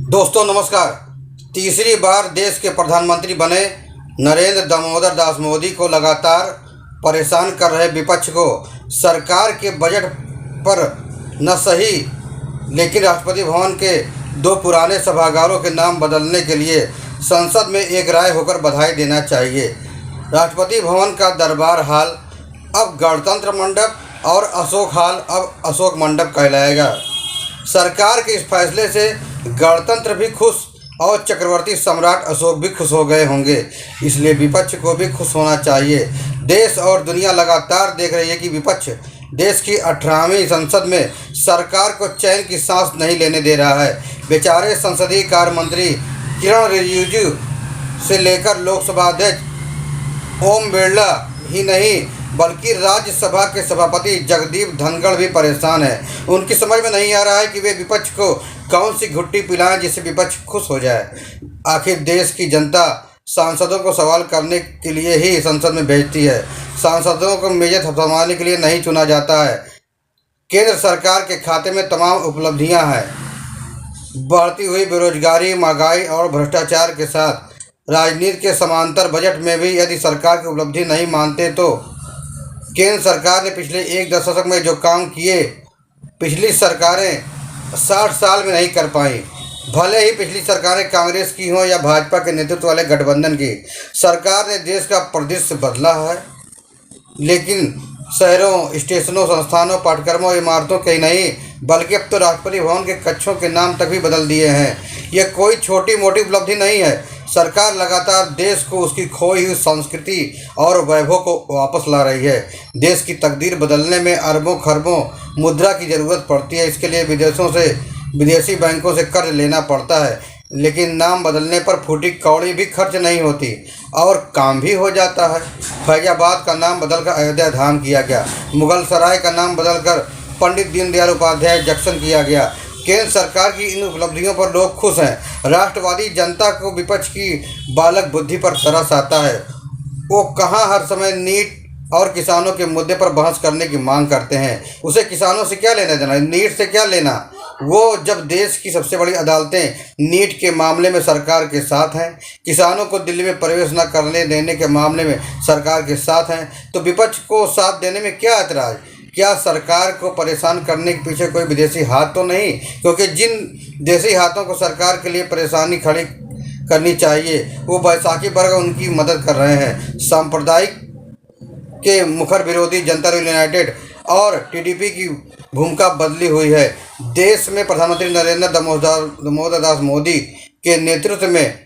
दोस्तों नमस्कार। तीसरी बार देश के प्रधानमंत्री बने नरेंद्र दामोदर दास मोदी को लगातार परेशान कर रहे विपक्ष को सरकार के बजट पर न सही लेकिन राष्ट्रपति भवन के दो पुराने सभागारों के नाम बदलने के लिए संसद में एक राय होकर बधाई देना चाहिए। राष्ट्रपति भवन का दरबार हाल अब गणतंत्र मंडप और अशोक हाल अब अशोक मंडप कहलाएगा। सरकार के इस फैसले से गणतंत्र भी खुश और चक्रवर्ती सम्राट अशोक भी खुश हो गए होंगे, इसलिए विपक्ष को भी खुश होना चाहिए। देश और दुनिया लगातार देख रही है कि विपक्ष देश की 18वीं संसद में सरकार को चैन की सांस नहीं लेने दे रहा है। बेचारे संसदीय कार्य मंत्री किरण रिजिजू से लेकर लोकसभा अध्यक्ष ओम बिरला ही नहीं बल्कि राज्यसभा के सभापति जगदीप धनखड़ भी परेशान हैं। उनकी समझ में नहीं आ रहा है कि वे विपक्ष को कौन सी घुट्टी पिलाएं जिससे विपक्ष खुश हो जाए। आखिर देश की जनता सांसदों को सवाल करने के लिए ही संसद में भेजती है, सांसदों को मेज़ थपथपाने के लिए नहीं चुना जाता है। केंद्र सरकार के खाते में तमाम उपलब्धियां हैं। बढ़ती हुई बेरोजगारी, महंगाई और भ्रष्टाचार के साथ राजनीति के समांतर बजट में भी यदि सरकार की उपलब्धि नहीं मानते तो केंद्र सरकार ने पिछले एक दशक में जो काम किए पिछली सरकारें 60 साल में नहीं कर पाई। भले ही पिछली सरकारें कांग्रेस की हों या भाजपा के नेतृत्व वाले गठबंधन की, सरकार ने देश का परिदृश्य बदला है, लेकिन शहरों, स्टेशनों, संस्थानों, पाठ्यक्रमों, इमारतों के ही नहीं बल्कि अब तो राष्ट्रपति भवन के कक्षों के नाम तक भी बदल दिए हैं। यह कोई छोटी मोटी उपलब्धि नहीं है। सरकार लगातार देश को उसकी खोई हुई संस्कृति और वैभव को वापस ला रही है। देश की तकदीर बदलने में अरबों खरबों मुद्रा की ज़रूरत पड़ती है। इसके लिए विदेशी बैंकों से कर्ज लेना पड़ता है, लेकिन नाम बदलने पर फूटी कौड़ी भी खर्च नहीं होती और काम भी हो जाता है। फैजाबाद का नाम बदलकर अयोध्या धाम किया गया, मुगल सराय का नाम बदलकर पंडित दीनदयाल उपाध्याय जंक्शन किया गया। केंद्र सरकार की इन उपलब्धियों पर लोग खुश हैं। राष्ट्रवादी जनता को विपक्ष की बालक बुद्धि पर तरस आता है। वो कहाँ हर समय नीट और किसानों के मुद्दे पर बहस करने की मांग करते हैं। उसे किसानों से क्या लेना देना, नीट से क्या लेना। वो जब देश की सबसे बड़ी अदालतें नीट के मामले में सरकार के साथ हैं, किसानों को दिल्ली में प्रवेश न करने देने के मामले में सरकार के साथ हैं, तो विपक्ष को साथ देने में क्या ऐतराज़। क्या सरकार को परेशान करने के पीछे कोई विदेशी हाथ तो नहीं? क्योंकि जिन देशी हाथों को सरकार के लिए परेशानी खड़ी करनी चाहिए वो बैसाखी वर्ग उनकी मदद कर रहे हैं। सांप्रदायिक के मुखर विरोधी जनता दल यूनाइटेड और टीडीपी की भूमिका बदली हुई है। देश में प्रधानमंत्री नरेंद्र दामोदर दास मोदी के नेतृत्व में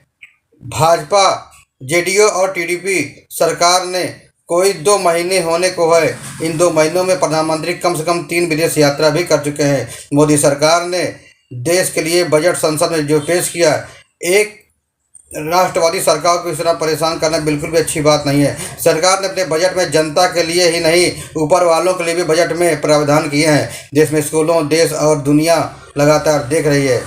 भाजपा, जेडीयू और टीडीपी सरकार ने कोई 2 महीने होने को है। इन 2 महीनों में प्रधानमंत्री कम से कम 3 विदेश यात्रा भी कर चुके हैं। मोदी सरकार ने देश के लिए बजट संसद में जो पेश किया, एक राष्ट्रवादी सरकार को इस तरह परेशान करना बिल्कुल भी अच्छी बात नहीं है। सरकार ने अपने बजट में जनता के लिए ही नहीं ऊपर वालों के लिए भी बजट में प्रावधान किए हैं। देश में स्कूलों, देश और दुनिया लगातार देख रही है।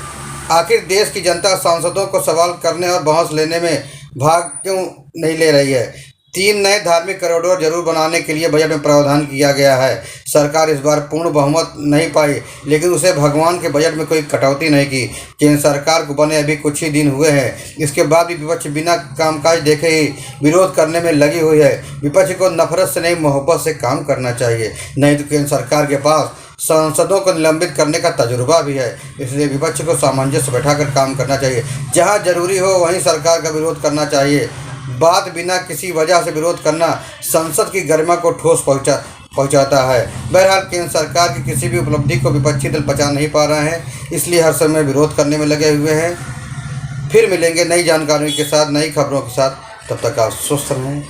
आखिर देश की जनता सांसदों को सवाल करने और बहस लेने में भाग क्यों नहीं ले रही है। 3 नए धार्मिक कॉरिडोर जरूर बनाने के लिए बजट में प्रावधान किया गया है। सरकार इस बार पूर्ण बहुमत नहीं पाई, लेकिन उसे भगवान के बजट में कोई कटौती नहीं की। केंद्र सरकार को बने अभी कुछ ही दिन हुए हैं, इसके बाद भी विपक्ष बिना कामकाज देखे ही विरोध करने में लगी हुई है। विपक्ष को नफरत से नहीं मोहब्बत से काम करना चाहिए, नहीं तो केंद्र सरकार के पास सांसदों को निलंबित करने का तजुर्बा भी है। इसलिए विपक्ष को सामंजस्य बैठाकर काम करना चाहिए। जहाँ जरूरी हो वहीं सरकार का विरोध करना चाहिए। बात बिना किसी वजह से विरोध करना संसद की गरिमा को ठोस पहुंचाता है। बहरहाल केंद्र सरकार की किसी भी उपलब्धि को विपक्षी दल पचा नहीं पा रहे हैं, इसलिए हर समय विरोध करने में लगे हुए हैं। फिर मिलेंगे नई जानकारी के साथ, नई खबरों के साथ। तब तक आप स्वस्थ रहें,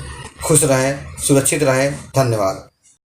खुश रहें, सुरक्षित रहें। धन्यवाद।